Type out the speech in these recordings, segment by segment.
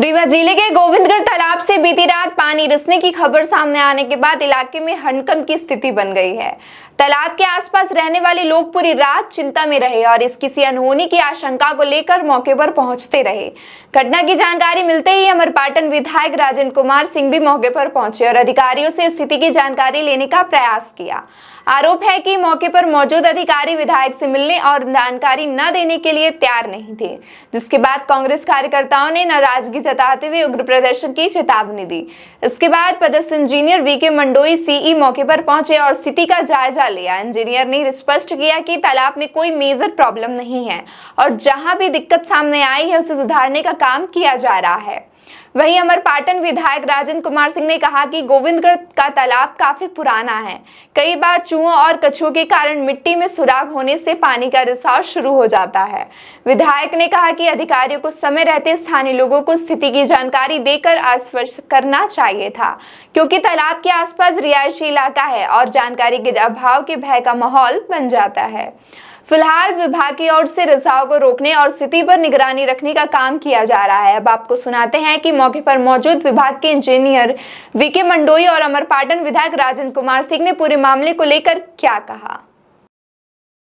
रीवा जिले के गोविंदगढ़ तालाब से बीती रात पानी रिसने की खबर सामने आने के बाद इलाके में हड़कंप की स्थिति बन गई है। तालाब के आसपास रहने वाले लोग पूरी रात चिंता में रहे और इस किसी अनहोनी की आशंका को लेकर मौके पर पहुंचते रहे। घटना की जानकारी मिलते ही अमरपाटन विधायक राजेंद्र कुमार सिंह भी मौके पर पहुंचे और अधिकारियों से स्थिति की जानकारी लेने का प्रयास किया। आरोप है कि मौके पर मौजूद अधिकारी विधायक से मिलने और जानकारी न देने के लिए तैयार नहीं थे, जिसके बाद कांग्रेस कार्यकर्ताओं ने नाराजगी जताते हुए उग्र प्रदर्शन की चेतावनी दी। इसके बाद पदस्थ इंजीनियर वीके मंडोई सीई मौके पर पहुंचे और स्थिति का जायजा लिया। इंजीनियर ने स्पष्ट किया कि तालाब में कोई मेजर प्रॉब्लम नहीं है और जहां भी दिक्कत सामने आई है उसे सुधारने का काम किया जा रहा है। वहीं अमरपाटन विधायक राजेंद्र कुमार सिंह ने कहा कि गोविंदगढ़ का तालाब काफी पुराना है। कई बार चूहों और कछुओं के कारण मिट्टी में सुराख होने से पानी का रिसाव शुरू हो जाता है। विधायक ने कहा कि अधिकारियों को समय रहते स्थानीय लोगों को स्थिति की जानकारी देकर आश्वस्त करना चाहिए था, क्योंकि तालाब के आसपास रिहायशी इलाका है और जानकारी के अभाव के भय का माहौल बन जाता है। फिलहाल विभाग की ओर से रिसाव को रोकने और स्थिति पर निगरानी रखने का काम किया जा रहा है। अब आपको सुनाते हैं कि मौके पर मौजूद विभाग के इंजीनियर वीके मंडोई और अमरपाटन विधायक राजेंद्र कुमार सिंह ने पूरे मामले को लेकर क्या कहा।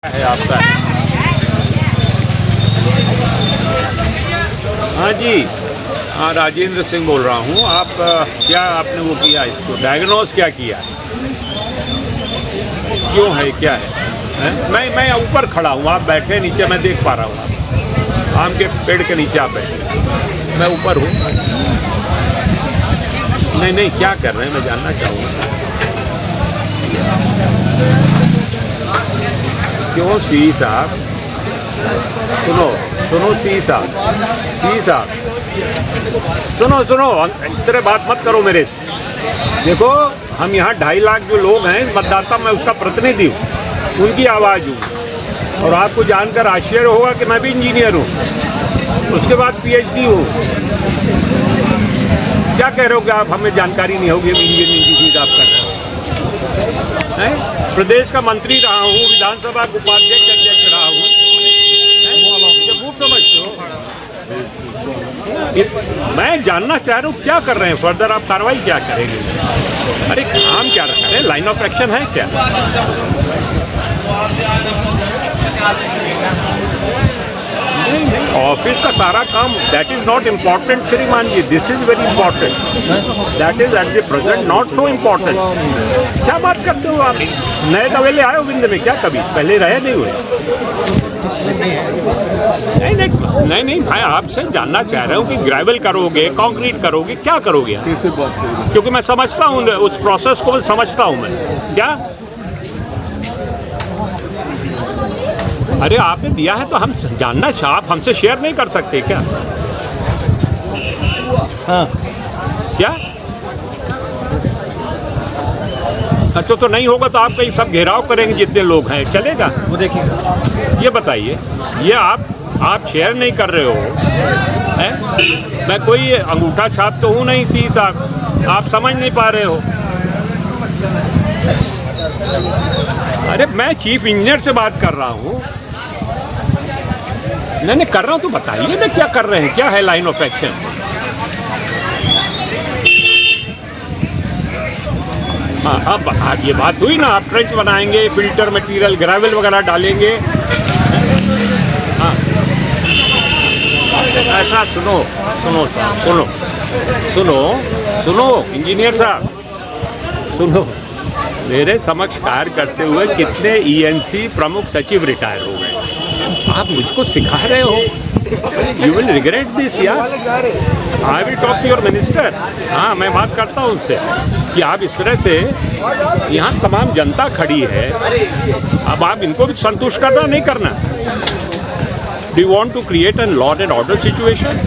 है आपका? हाँ जी, हाँ राजेंद्र सिंह बोल रहा हूँ। आप क्या आपने वो किया, इसको डायग्नोज क्या किया, क्यों है, क्या है? मैं ऊपर खड़ा हूँ, आप बैठे नीचे, मैं देख पा रहा हूँ। आम के पेड़ के नीचे आप बैठे, मैं ऊपर हूँ। नहीं, क्या कर रहे हैं मैं जानना चाहूँगा। क्यों सी साहब, सुनो सी साहब, सुनो, इस तरह बात मत करो मेरे से। देखो, हम यहाँ 2.5 लाख जो लोग हैं मतदाता, मैं उसका प्रतिनिधि हूँ, उनकी आवाज़ हूँ। और आपको जानकर आश्चर्य होगा कि मैं भी इंजीनियर हूँ, उसके बाद PhD हूँ। क्या कह रहे हो कि आप, हमें जानकारी नहीं होगी, इंजीनियरिंग की चीज़ आप कर रहे हो। प्रदेश का मंत्री रहा हूँ, विधानसभा का उपाध्यक्ष अध्यक्ष रहा हूँ, खूब समझते हो। मैं जानना चाह रहा हूँ क्या कर रहे हैं, फर्दर आप कार्रवाई क्या करेंगे? अरे काम क्या रखा है, लाइन ऑफ एक्शन है क्या? ऑफिस का सारा काम, दैट इज नॉट इम्पॉर्टेंट श्रीमान जी, this is very important, that is at the present not so important. क्या बात करते हो आप? नए तवेले आए हो बिंद में क्या, कभी पहले रहे नहीं हुए? नहीं, मैं आपसे जानना चाह रहा हूँ कि ग्रेवल करोगे, कंक्रीट करोगे, क्या करोगे? क्योंकि मैं समझता हूँ उस प्रोसेस को, समझता हूँ मैं। क्या अरे आपने दिया है तो हम जानना, आप हमसे शेयर नहीं कर सकते क्या? हाँ क्या? अच्छा, तो नहीं होगा तो आप कहीं सब घेराव करेंगे जितने लोग हैं, चलेगा? वो देखिए, ये बताइए, ये आप शेयर नहीं कर रहे हो है? मैं कोई अंगूठा छाप तो हूँ नहीं सी साहब, आप समझ नहीं पा रहे हो। अरे मैं चीफ इंजीनियर से बात कर रहा हूँ। नहीं कर रहा हूँ तो बताइए ना क्या कर रहे हैं, क्या है लाइन ऑफ एक्शन? हाँ, अब ये बात हुई ना, आप ट्रेंच बनाएंगे, फिल्टर मटेरियल, ग्रेवल वगैरह डालेंगे। हाँ, ऐसा सुनो इंजीनियर साहब, सुनो, मेरे समक्ष कार्य करते हुए कितने ENC प्रमुख सचिव रिटायर हो गए। आप मुझको सिखा रहे हो, यू विल रिग्रेट दिस यार। I will talk to your minister. हाँ, मैं बात करता हूँ उससे कि आप इस तरह से, यहाँ तमाम जनता खड़ी है, अब आप इनको भी संतुष्ट करना नहीं करना। Do you want to create an law and order situation?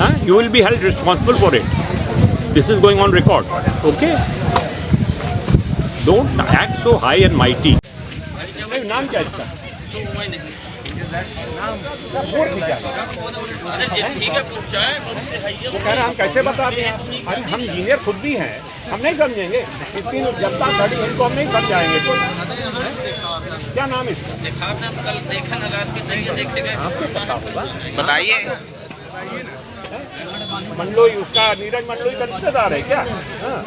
हाँ, you will be held responsible for it. This is going on record, okay? Don't act so high and mighty. नाम क्या इसका? वो कह रहे हम कैसे बता दें? अरे हम इंजीनियर खुद भी हैं, हम नहीं समझेंगे? इतनी जनता खड़ी, इनको हम नहीं समझाएंगे। क्या नाम इसका? कल देखा ना, रात के जरिए देखेंगे, आपको पता होगा, बताइए। मंडलोई, उसका नीरज मंडलोई का रिश्तेदार है क्या? हाँ।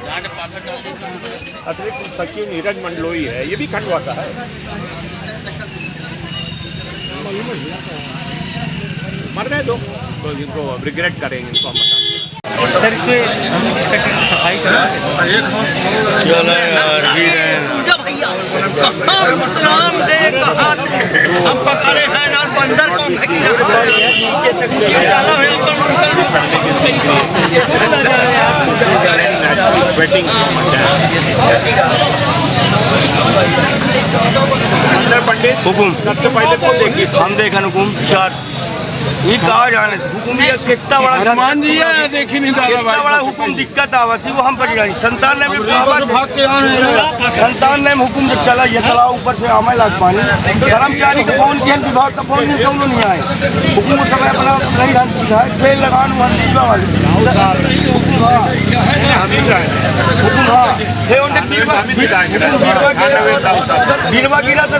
अतिरिक्त सचिव नीरज मंडलोई है, ये भी खंडवा का है। मरने दो, तो इनको रिग्रेट करेंगे, इनको हम बताते हैं। सर इसमें हम इसका सफाई करा हम पकड़े हैं ना बंदर को पंडित हुकुम सबसे पहले तो देखिए हम देखन हुकुम चार ये कहा जाने हुकुम ये कितना बड़ा हनुमान जी है देखी नहीं दादा कितना बड़ा हुकुम दिक्कत आवत थी वो हम पर जानी संतान ने भी संतान ने हुकुम जब चला ये तालाब ऊपर से आमे लाग पानी कर्मचारी को फोन किया विभाग का फोन नहीं आए हुकुम उस समय अपना नहीं ढंग दिया है खेल लगान वहाँ दीवा वाले हुकुम हाँ गिरवा गिरा तो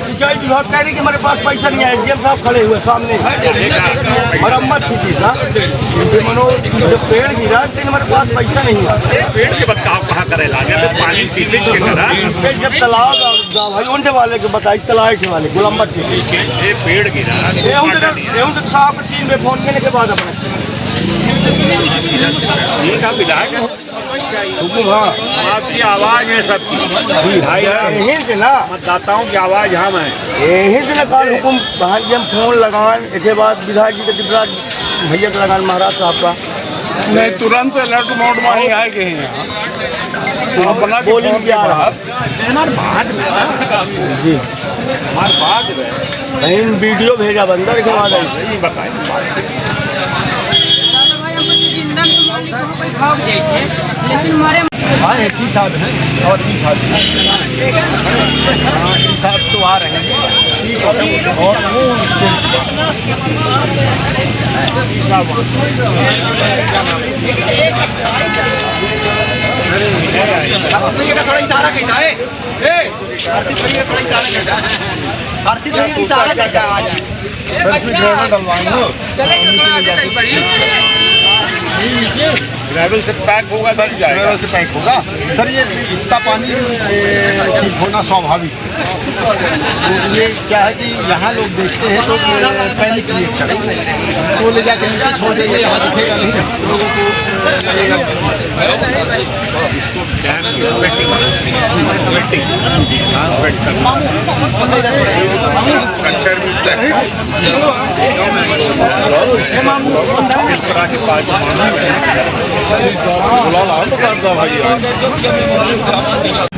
सिंचाई विभाग कह रही कि हमारे पास पैसा नहीं है एसडीएम साहब खड़े हुए सामने मरम्मत की थी जब पेड़ गिरा तो हमारे पास पैसा नहीं है पेड़ के बदलाव कहाँ करे लागे तो पानी सीधे जब तालाब भाई उनके वाले के बताई तालाब के वाले गुलामत के ये पेड़ गिरा साहब 3 में फोन करने के बाद अपने ये का विधायक है हुकुम हाँ आपकी आवाज है सबकी भाई यहीं से ना मतदाताओं की आवाज हम है यहीं से ना कल हुकुम कहा कि हम फोन लगान इसके बाद विधायक जी का दिवराज भैया का लगान महाराज साहब का नहीं तुरंत अलर्ट मोड में ही आए गए हैं अपना बोली क्या रहा हमारे बाद में जी हमारे बाद में कहीं वीडियो भेजा बंदर के बाद नहीं बताए लेकिन मारे हाँ ऐसी साहब हैं और भी साहब साहब तो आ रहे हैं और वो थोड़ा इशारा कहता है आरसी भैया थोड़ा इशारा कहता है आरसी भैया इशारा कहता है ग्रेवल से पैक होगा सर ड्राइवर से पैक होगा सर। ये इतना पानी ठीक होना स्वाभाविक है। ये क्या है कि यहाँ लोग देखते हैं तो पैनिक क्रिएट करेंगे तो ले जाकर नीचे छोड़ देंगे, यहाँ दिखेगा नहीं लोगों को लगेगा।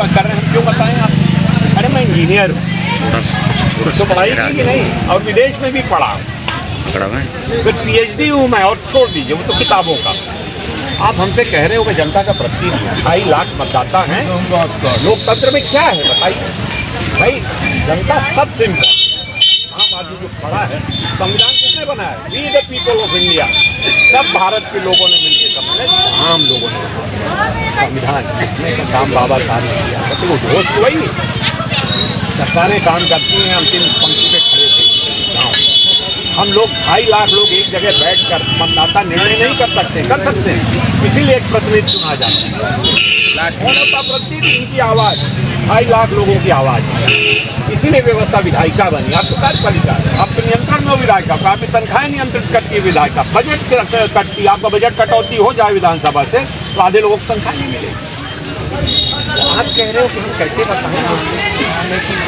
कर रहे हैं क्यों बताएं आप? अरे मैं इंजीनियर हूँ तो पढ़ाई की कि नहीं, और विदेश में भी पढ़ा, फिर पीएचडी हूँ मैं, और छोड़ दीजिए वो तो किताबों का। आप हमसे कह रहे हो मैं जनता का प्रतिनिधि हूँ, 2.5 लाख मतदाता हैं। लोकतंत्र में क्या है बताइए भाई? जनता सब सिंपल, आम आदमी जो खड़ा है, संविधान किसने बनाया? We the people of India, सब भारत के लोगों ने मिलकर बनाया, आम लोगों ने संविधान काम बाबा साहब ने किया। तो वो घोष हुआ ही नहीं, सरकारें काम करती हैं, अंतिम पंक्ति पे खड़े थे गाँव। हम लोग 2.5 लाख लोग एक जगह बैठकर मतदाता निर्णय नहीं कर सकते, कर सकते हैं, इसीलिए एक प्रतिनिधि चुना जाता है। प्रतिनिधि इनकी आवाज़ 2.5 लाख लोगों की आवाज़, इसीलिए व्यवस्था विधायिका बनी। आप तो कार्यपालिका है, आप तो नियंत्रण में हो विधायिका, आपकी तनख्वाहें नियंत्रित करती है विधायिका, बजट कटती है, आपका बजट कटौती हो जाए विधानसभा से तो आधे लोगों को तनख्वाह नहीं मिलेगी। आप कह रहे हो कि हम कैसे बताएं?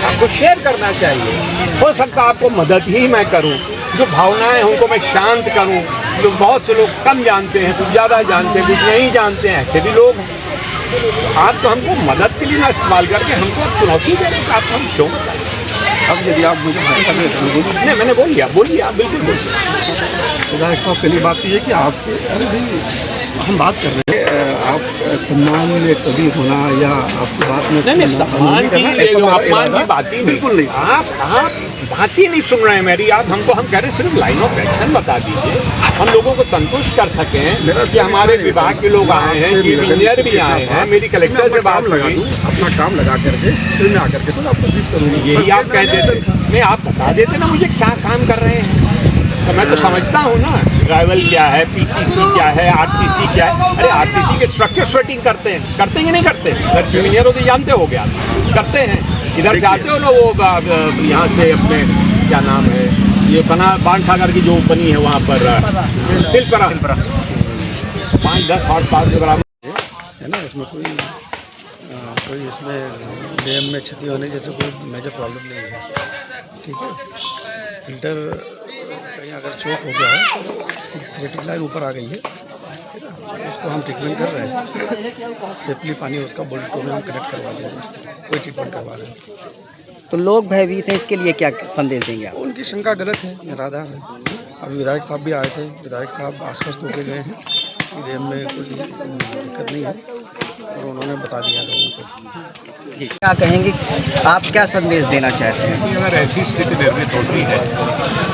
आपको शेयर करना चाहिए। हो सकता है आपको मदद ही मैं करूं, जो भावनाएं हैं उनको मैं शांत करूं। जो बहुत से लोग कम जानते हैं, कुछ ज़्यादा जानते हैं, कुछ नहीं जानते हैं, ऐसे भी लोग हैं। आप तो हमको मदद के लिए ना इस्तेमाल करके हमको चुनौती दे रहे हैं, आप हम क्यों बताएं? अब यदि आप मुझे नहीं, मैंने बोलिए आप बिल्कुल बोलिए। विधायक साहब पहली बात ये है कि आपके हम बात कर रहे हैं, आप सम्मान में कभी होना या आपकी बात में नहीं सम्मान की अपमान की बात ही बिल्कुल नहीं। आप बात ही नहीं सुन रहे हैं मेरी। आप हमको हम कह रहे हैं सिर्फ लाइन ऑफ एक्शन बता दीजिए, हम लोगों को संतुष्ट कर सकें कि हमारे विभाग के लोग आए हैं, चीफ इंजीनियर भी आए हैं, मेरी कलेक्टर से बात लगा दूँ, अपना काम लगा करके फिर मैं आकर के तो आपको जीत करूँगी। यही आप कह देते, नहीं आप बता देते ना मुझे क्या काम कर रहे हैं। तो मैं तो समझता हूँ ना ट्रैवल क्या है, पीसीसी क्या है, आरसीसी क्या है। अरे आरसीसी के स्ट्रक्चर स्वेटिंग करते हैं कि नहीं करते? अगर इंजीनियर हो तो जानते हो क्या करते हैं। इधर से आते हो ना वो यहाँ से अपने क्या नाम है ये बना बाण सागर की जो बनी है वहाँ पर सिलपरा 5-10 हॉर्स पावर के बराबर है ना। इसमें कोई इसमें डैम में क्षति होने जैसे कोई मेजर प्रॉब्लम नहीं है। ठीक है, फिल्टर कहीं अगर चोक हो गया है तो क्रिटिक लाइन ऊपर आ गई है, उसको हम ट्रीटमेंट कर रहे हैं। सेफली पानी उसका बोल्ट में हम कनेक्ट करवा देंगे, कोई ट्रीटमेंट करवा रहे हैं। तो लोग भयभीत हैं, इसके लिए क्या संदेश देंगे आप? उनकी शंका गलत है, निराधार है। अभी विधायक साहब भी आए थे, विधायक साहब आश्वस्त होकर गए हैं कि डैम में कोई दिक्कत नहीं है और उन्होंने बता दिया लोगों को। जी, क्या कहेंगे आप, क्या संदेश देना चाहते हैं? कि अगर ऐसी स्थिति निर्मित होती है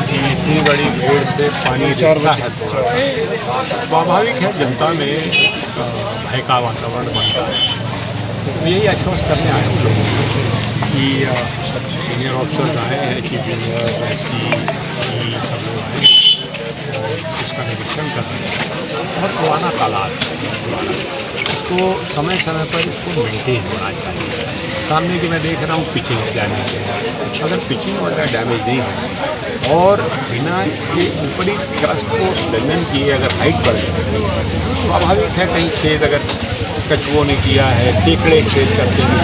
कि इतनी बड़ी भीड़ से पानी रिसता है तो स्वाभाविक है जनता में भय का वातावरण बनता है। तो यही आश्वस्त करने आए हैं लोगों को कि सीनियर ऑफिसर्स आए हैं, चीफ इंजीनियर ऐसी सब लोग आए और इसका निरीक्षण कर रहे हैं। बहुत पुराना तालाब है, इसको समय समय पर इसको मेंटेन होना चाहिए। सामने की मैं देख रहा हूँ पिचिंग डैमेज है, अगर पिचिंग वगैरह डैमेज नहीं है और बिना इसके ऊपरी क्रस्ट को स्ट्रेंथन किए अगर हाइट बढ़ जाए, स्वाभाविक है कहीं छेद अगर कछुओं ने किया है, केकड़े छेद करते हैं,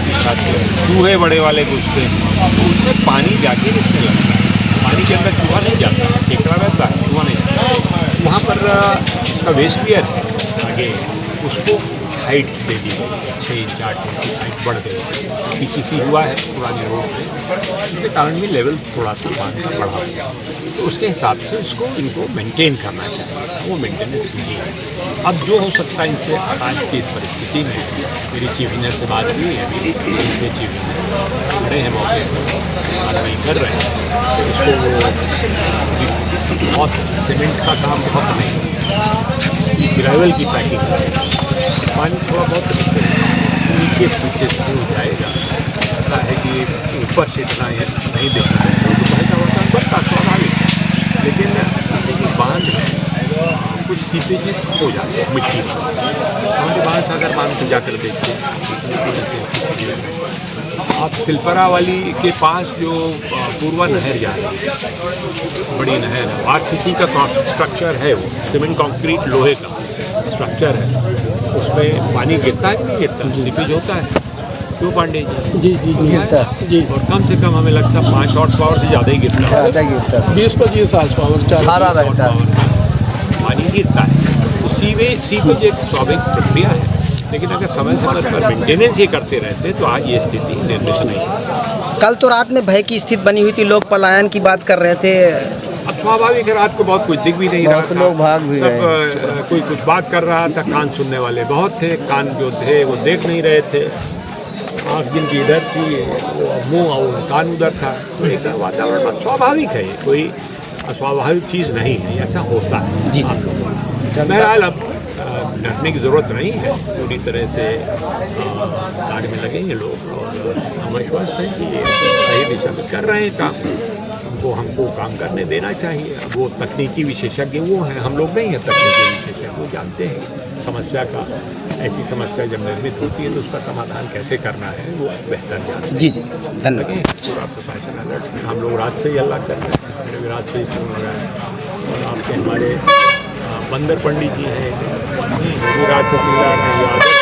चूहे बड़े वाले घुसते हैं तो उससे पानी जाके रिसने लगता है। पानी के अंदर चूहा नहीं जाता, केकड़ा रहता है, चूहा नहीं जाता। वहाँ पर उसका वेस्ट गियर है आगे, उसको हाइट दे दी गई, 6 इंच 8 इंच की हाइट बढ़ गई। पीसीसी हुआ है पुरानी रोड में, उसके कारण भी लेवल थोड़ा सा पानी का बढ़ा हुआ, तो उसके हिसाब से उसको इनको मेंटेन करना चाहिए। वो मेंटेनेंस नहीं है। अब जो हो सकता है इनसे आज की इस परिस्थिति में, मेरी चीफ इंजीनियर से बात हुई है, अभी चीफ इंजीनियर खड़े हैं मौके पर, कार्रवाई कर रहे हैं। इसको बहुत सीमेंट का काम बहुत नहीं, ग्रेवल की पैकिंग, पानी थोड़ा बहुत नीचे से हो जाएगा। ऐसा है कि ऊपर से इतना नहीं देखना है तो बहता बर्तन बढ़ता स्वाभाविक है, लेकिन किसी की बांध में कुछ सीपेजेस हो जाते हैं मिट्टी में। हमारे बांध सागर बांध को जाकर देखते आप सिलपरा वाली के पास जो पूर्वा नहर जा रही है, बड़ी नहर है, आरसीसी का स्ट्रक्चर है, वो सीमेंट कंक्रीट लोहे का स्ट्रक्चर है, उसमें पानी गिरता है कि नहीं गिरता, सीपेज होता है क्यों पांडे जी? जी गिरता है जी, और कम से कम हमें लगता है 5 हॉर्स पावर से ज़्यादा ही गिरता है, 20-25 हॉर्स पावर पानी गिरता है। तो सीपेज एक स्वाभाविक प्रक्रिया है, लेकिन अगर समय समय पर मेंटेनेंस ही करते रहते तो आज ये स्थिति निर्मित नहीं है। कल तो रात में भय की स्थिति बनी हुई थी, लोग पलायन की बात कर रहे थे। अब स्वाभाविक है, रात को बहुत कुछ दिख भी नहीं रहा था, लोग भाग भी सब कोई कुछ बात कर रहा था, कान सुनने वाले बहुत थे, कान जो थे वो देख नहीं रहे थे, आँख जिनकी इधर थी वो मुँह और कान उधर था। तो एक वातावरण स्वाभाविक है, ये कोई अस्वाभाविक चीज़ नहीं है, ऐसा होता है जी। आप लोगों बहरहाल अब डरने की ज़रूरत नहीं है, पूरी तरह से कार्य में लगेंगे लोग और हम विश्वास है कि ये सही दिशा में कर रहे हैं काम, उनको हमको काम करने देना चाहिए। अब वो तकनीकी विशेषज्ञ वो हैं, हम लोग नहीं हैं तकनीकी विशेषज्ञ, वो जानते हैं समस्या का, ऐसी समस्या जब निर्मित होती है तो उसका समाधान कैसे करना है वो बेहतर जानते हैं। जी जी, धन्यवाद। पूरा प्रशासन अलर्ट में, हम लोग रात से ही अल्लाह कर रहे हैं, रात से ही फोन लगाया और आपके हमारे बंदर पंडित जी हैं, वो भी रात से चिल्ला रहे हैं।